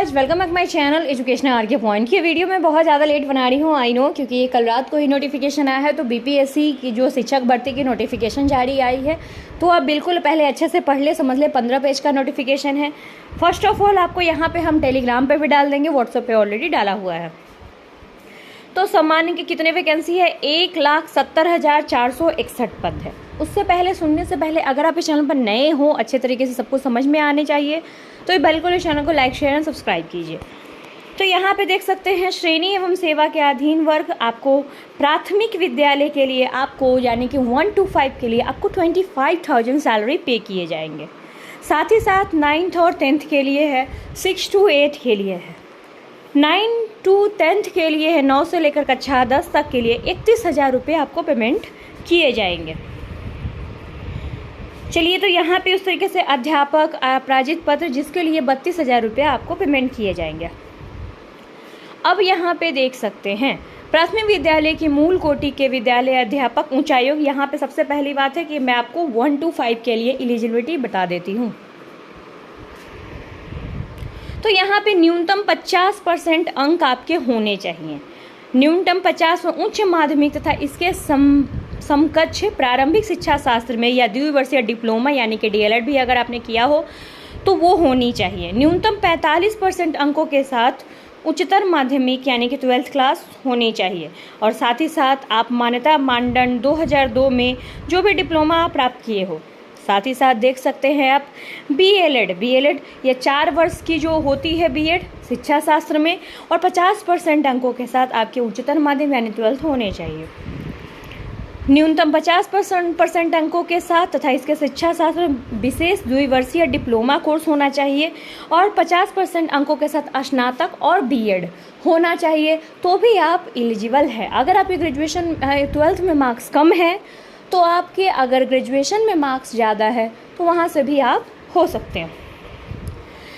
Guys, welcome back my channel educational RK point. की video मैं बहुत ज़्यादा लेट बना रही हूँ, आई नो, क्योंकि ये कल रात को ही नोटिफिकेशन आया है। तो बीपीएससी की जो शिक्षक भर्ती की नोटिफिकेशन जारी आई है, तो आप बिल्कुल पहले अच्छे से पढ़ ले, समझ ले। 15 पेज का नोटिफिकेशन है। फर्स्ट ऑफ ऑल आपको यहाँ पे हम टेलीग्राम पे भी डाल देंगे, व्हाट्सएप पे ऑलरेडी डाला हुआ है। तो सामान्य की कितने वैकेंसी है? 1,70,461 पद है। उससे पहले, सुनने से पहले, अगर आप इस चैनल पर नए हो, अच्छे तरीके से सबको समझ में आने चाहिए, तो ये बिल्कुल इस चैनल को लाइक, शेयर एंड सब्सक्राइब कीजिए। तो यहाँ पे देख सकते हैं, श्रेणी एवं सेवा के अधीन वर्ग आपको प्राथमिक विद्यालय के लिए आपको, यानी कि 1 to 5 के लिए आपको 25,000 सैलरी पे किए जाएंगे। साथ ही साथ 9th और 10th के लिए है, 6 to 8 के लिए है, 9 to 10th के लिए है, 9 से लेकर कक्षा 10 तक के लिए 31,000 रुपये आपको पेमेंट किए जाएंगे। चलिए, तो यहाँ पे उस तरीके से अध्यापक अपराजित पत्र, जिसके लिए 32,000 रुपये आपको पेमेंट किए जाएंगे। अब यहाँ पे देख सकते हैं, प्राथमिक विद्यालय की मूल कोटि के विद्यालय अध्यापक ऊंचायोग। यहाँ पे सबसे पहली बात है कि मैं आपको 1 to 5 के लिए एलिजिबिलिटी बता देती हूँ। तो यहाँ पे न्यूनतम 50% अंक आपके होने चाहिए। न्यूनतम 50 उच्च माध्यमिक तथा इसके समकक्ष प्रारंभिक शिक्षा शास्त्र में या द्विवर्षीय डिप्लोमा यानी कि डीएलएड भी अगर आपने किया हो तो वो होनी चाहिए। न्यूनतम 45% अंकों के साथ उच्चतर माध्यमिक यानी कि 12th क्लास होनी चाहिए। और साथ ही साथ आप मान्यता मानदंड 2002 में जो भी डिप्लोमा आप प्राप्त किए हो। साथ ही साथ देख सकते हैं आप बीएलएड ये 4 वर्ष की जो होती है बीएड शिक्षा शास्त्र में, और 50% अंकों के साथ आपके उच्चतर माध्यमिक यानी 12th होने चाहिए। न्यूनतम 50% अंकों के साथ तथा इसके शिक्षा शास्त्र विशेष द्विवर्षीय डिप्लोमा कोर्स होना चाहिए, और 50% अंकों के साथ स्नातक और बीएड होना चाहिए, तो भी आप एलिजिबल है। अगर आपके ग्रेजुएशन 12th में मार्क्स कम है तो आपके, अगर ग्रेजुएशन में मार्क्स ज़्यादा है तो वहाँ से भी आप हो सकते हैं।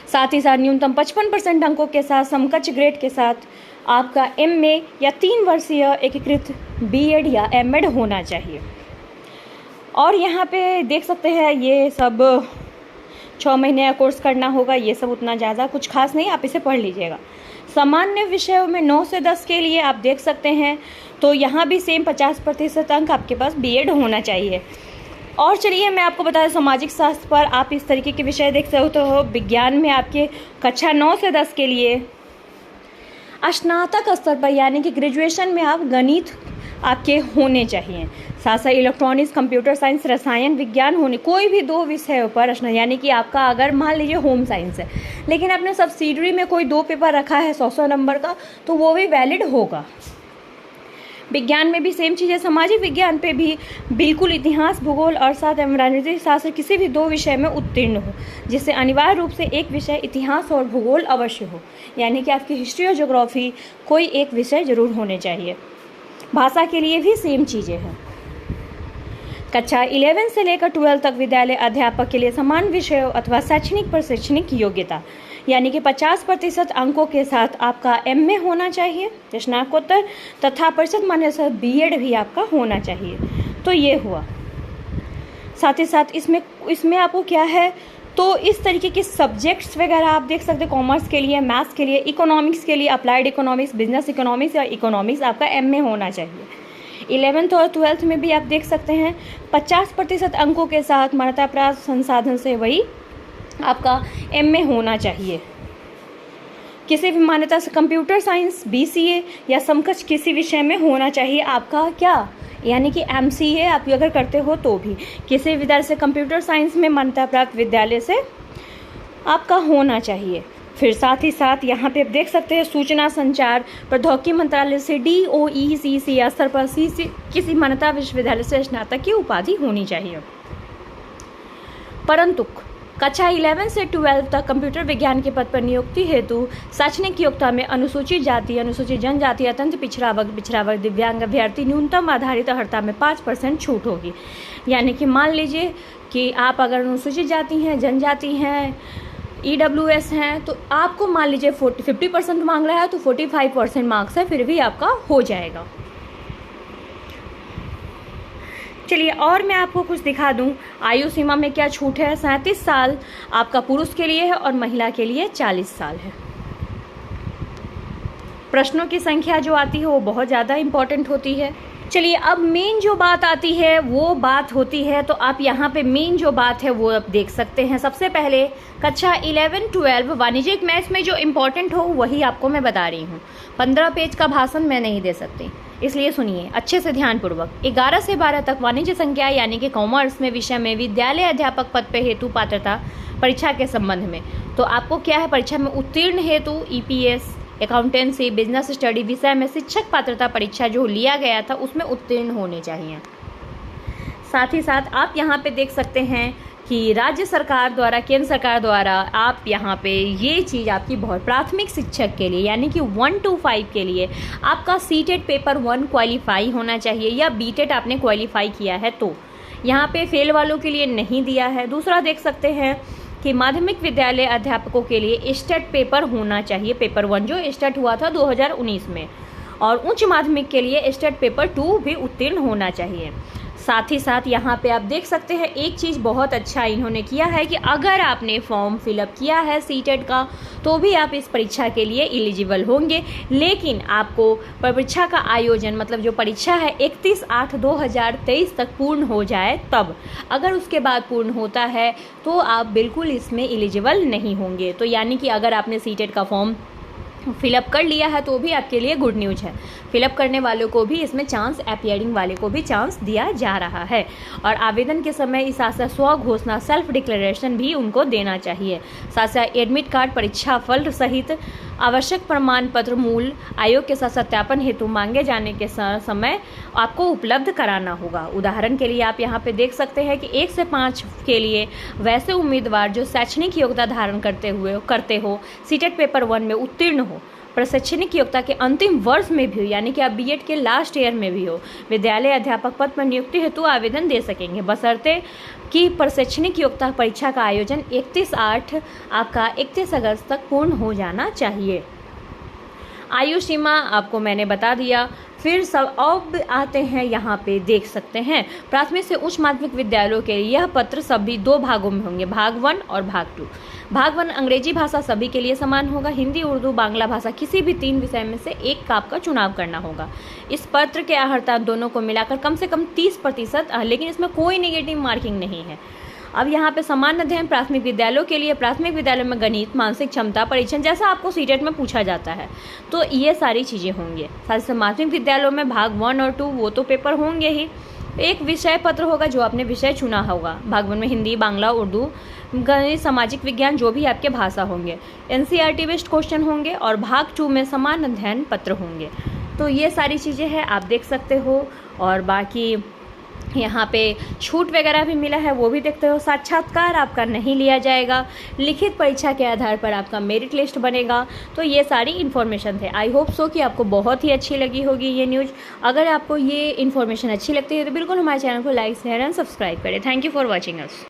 साथ ही साथ न्यूनतम 55% अंकों के साथ समकक्ष ग्रेड के साथ आपका एमए या 3 वर्षीय एकीकृत बीएड या एमएड होना चाहिए। और यहाँ पे देख सकते हैं, ये सब 6 महीने का कोर्स करना होगा। ये सब उतना ज़्यादा कुछ खास नहीं, आप इसे पढ़ लीजिएगा। सामान्य विषयों में 9 से 10 के लिए आप देख सकते हैं, तो यहाँ भी सेम 50% अंक आपके पास बीएड होना चाहिए। और चलिए मैं आपको बता दूं, सामाजिक शास्त्र पर आप इस तरीके के विषय देख सकते हो। विज्ञान में आपके कक्षा 9 से 10 के लिए स्नातक स्तर पर यानी कि ग्रेजुएशन में आप गणित आपके होने चाहिए। साथ साथ इलेक्ट्रॉनिक्स, कंप्यूटर साइंस, रसायन विज्ञान होने, कोई भी 2 विषयों पर यानी कि आपका, अगर मान लीजिए होम साइंस है लेकिन आपने सब्सिडरी में कोई 2 पेपर रखा है 100 नंबर का, तो वो भी वैलिड होगा। विज्ञान में भी सेम चीज़ है। सामाजिक विज्ञान पे भी बिल्कुल इतिहास, भूगोल और साथ एवं राजनीतिक शास्त्र किसी भी 2 विषय में उत्तीर्ण हो, जिससे अनिवार्य रूप से एक विषय इतिहास और भूगोल अवश्य हो, यानी कि आपकी हिस्ट्री और ज्योग्राफी कोई एक विषय जरूर होने चाहिए। भाषा के लिए भी सेम चीज़ें हैं। कक्षा 11 से लेकर 12 तक विद्यालय अध्यापक के लिए समान विषयों अथवा शैक्षणिक प्रशिक्षणिक योग्यता यानी कि 50% अंकों के साथ आपका एमए होना चाहिए, स्नातकोत्तर तथा परिषद मान्यता बीएड भी आपका होना चाहिए। तो ये हुआ। साथ ही साथ इसमें आपको क्या है, तो इस तरीके के सब्जेक्ट्स वगैरह आप देख सकते हैं। कॉमर्स के लिए, मैथ्स के लिए, इकोनॉमिक्स के लिए अप्लाइड इकोनॉमिक्स, बिजनेस इकोनॉमिक्स या इकोनॉमिक्स आपका एमए होना चाहिए। 11th और 12th में भी आप देख सकते हैं 50% अंकों के साथ मान्यता प्राप्त संसाधन से वही आपका एमए होना चाहिए। किसी भी मान्यता से कंप्यूटर साइंस, बीसीए या समकक्ष किसी विषय में होना चाहिए आपका क्या, यानी कि एमसीए आप अगर करते हो तो भी किसी विद्यालय से, कंप्यूटर साइंस में मान्यता प्राप्त विद्यालय से आपका होना चाहिए। फिर साथ ही साथ यहाँ पे आप देख सकते हैं, सूचना संचार प्रौद्योगिकी मंत्रालय से DOECC स्तर पर किसी मान्यता विश्वविद्यालय से स्नातक की उपाधि होनी चाहिए। परंतु कक्षा 11 से 12 तक कंप्यूटर विज्ञान के पद पर नियुक्ति हेतु शैक्षणिक योग्यता में अनुसूचित जाति, अनुसूचित जनजाति, अत्यंत पिछड़ा वर्ग, दिव्यांग अभ्यर्थी न्यूनतम आधारित अर्हता में 5% छूट होगी। यानी कि मान लीजिए कि आप अगर अनुसूचित जाति हैं, जनजाति हैं, EWS हैं, तो आपको मान लीजिए 50% मांग रहा है तो 45% मार्क्स है, फिर भी आपका हो जाएगा। चलिए और मैं आपको कुछ दिखा दूं, आयु सीमा में क्या छूट है। 37 साल आपका पुरुष के लिए है और महिला के लिए 40 साल है। प्रश्नों की संख्या जो आती है वो बहुत ज़्यादा इम्पॉर्टेंट होती है। चलिए अब मेन जो बात आती है वो बात होती है, तो आप यहाँ पे मेन जो बात है वो आप देख सकते हैं। सबसे पहले कक्षा 11-12 वाणिज्यिक मैथ्स में जो इम्पोर्टेंट हो वही आपको मैं बता रही हूँ। 15 पेज का भाषण मैं नहीं दे सकती, इसलिए सुनिए अच्छे से ध्यानपूर्वक। 11 से 12 तक वाणिज्य संख्या यानी कि कॉमर्स में विषय में विद्यालय अध्यापक पद पे हेतु पात्रता परीक्षा के संबंध में, तो आपको क्या है, परीक्षा में उत्तीर्ण हेतु EPS, अकाउंटेंसी, बिजनेस स्टडी विषय में शिक्षक पात्रता परीक्षा जो लिया गया था उसमें उत्तीर्ण होने चाहिए। साथ ही साथ आप यहाँ पे देख सकते हैं कि राज्य सरकार द्वारा, केंद्र सरकार द्वारा आप यहाँ पे ये चीज़ आपकी बहुत, प्राथमिक शिक्षक के लिए यानी कि 1 to 5 के लिए आपका सीटेट पेपर 1 क्वालिफाई होना चाहिए, या बीटेट आपने क्वालिफाई किया है तो। यहाँ पे फेल वालों के लिए नहीं दिया है। दूसरा देख सकते हैं कि माध्यमिक विद्यालय अध्यापकों के लिए स्टेट पेपर होना चाहिए, पेपर 1 जो स्टेट हुआ था 2019 में, और उच्च माध्यमिक के लिए स्टेट पेपर 2 भी उत्तीर्ण होना चाहिए। साथ ही साथ यहाँ पे आप देख सकते हैं एक चीज़ बहुत अच्छा इन्होंने किया है कि अगर आपने फॉर्म फिलअप किया है सीटेट का तो भी आप इस परीक्षा के लिए एलिजिबल होंगे, लेकिन आपको परीक्षा का आयोजन, मतलब जो परीक्षा है 31/8/2023 तक पूर्ण हो जाए तब। अगर उसके बाद पूर्ण होता है तो आप बिल्कुल इसमें एलिजिबल नहीं होंगे। तो यानी कि अगर आपने सीटेट का फॉर्म फिलअप कर लिया है तो भी आपके लिए गुड न्यूज है। फिलअप करने वालों को भी इसमें चांस, अपीयरिंग वाले को भी चांस दिया जा रहा है, और आवेदन के समय इस आशा स्व घोषणा, सेल्फ डिक्लेरेशन भी उनको देना चाहिए। साथ साथ एडमिट कार्ड, परीक्षा फल सहित आवश्यक प्रमाण पत्र मूल आयोग के साथ सत्यापन हेतु मांगे जाने के समय आपको उपलब्ध कराना होगा। उदाहरण के लिए आप यहाँ पे देख सकते हैं कि 1 से 5 के लिए वैसे उम्मीदवार जो शैक्षणिक योग्यता धारण करते हो, सीटेट पेपर 1 में उत्तीर्ण हो, प्रशैक्षणिक योग्यता के अंतिम वर्ष में भी हो, यानी कि आप बीएड के लास्ट ईयर में भी हो, विद्यालय अध्यापक पद पर नियुक्ति हेतु आवेदन दे सकेंगे, बशर्ते कि प्रशैक्षणिक योग्यता परीक्षा का आयोजन 31 अगस्त तक पूर्ण हो जाना चाहिए। आयु सीमा आपको मैंने बता दिया। फिर सब अब आते हैं यहाँ पे देख सकते हैं प्राथमिक से उच्च माध्यमिक विद्यालयों के लिए यह पत्र सभी 2 भागों में होंगे, भाग 1 और भाग 2। भाग 1 अंग्रेजी भाषा सभी के लिए समान होगा, हिंदी, उर्दू, बांग्ला भाषा किसी भी 3 विषय में से एक का आपका चुनाव करना होगा। इस पत्र के अर्हता दोनों को मिलाकर कम से कम 30%, लेकिन इसमें कोई नेगेटिव मार्किंग नहीं है। अब यहाँ पे समान अध्ययन प्राथमिक विद्यालयों के लिए, प्राथमिक विद्यालय में गणित, मानसिक क्षमता परीक्षण जैसा आपको सीटेट में पूछा जाता है, तो ये सारी चीज़ें होंगी। साथ ही माध्यमिक विद्यालयों में भाग 1 और 2 वो तो पेपर होंगे ही, एक विषय पत्र होगा जो आपने विषय चुना होगा। भाग 1 में हिंदी, बांग्ला, उर्दू, गणित, सामाजिक विज्ञान जो भी आपके भाषा होंगे, NCERT बेस्ड क्वेश्चन होंगे, और भाग 2 में समान अध्ययन पत्र होंगे। तो ये सारी चीज़ें हैं, आप देख सकते हो। और बाकी यहाँ पे छूट वगैरह भी मिला है वो भी देखते हो। साक्षात्कार आपका नहीं लिया जाएगा, लिखित परीक्षा के आधार पर आपका मेरिट लिस्ट बनेगा। तो ये सारी इन्फॉर्मेशन थे। आई होप सो कि आपको बहुत ही अच्छी लगी होगी ये न्यूज़। अगर आपको ये इन्फॉर्मेशन अच्छी लगती है तो बिल्कुल हमारे चैनल को लाइक, शेयर एंड सब्सक्राइब करें। Thank you for watching us.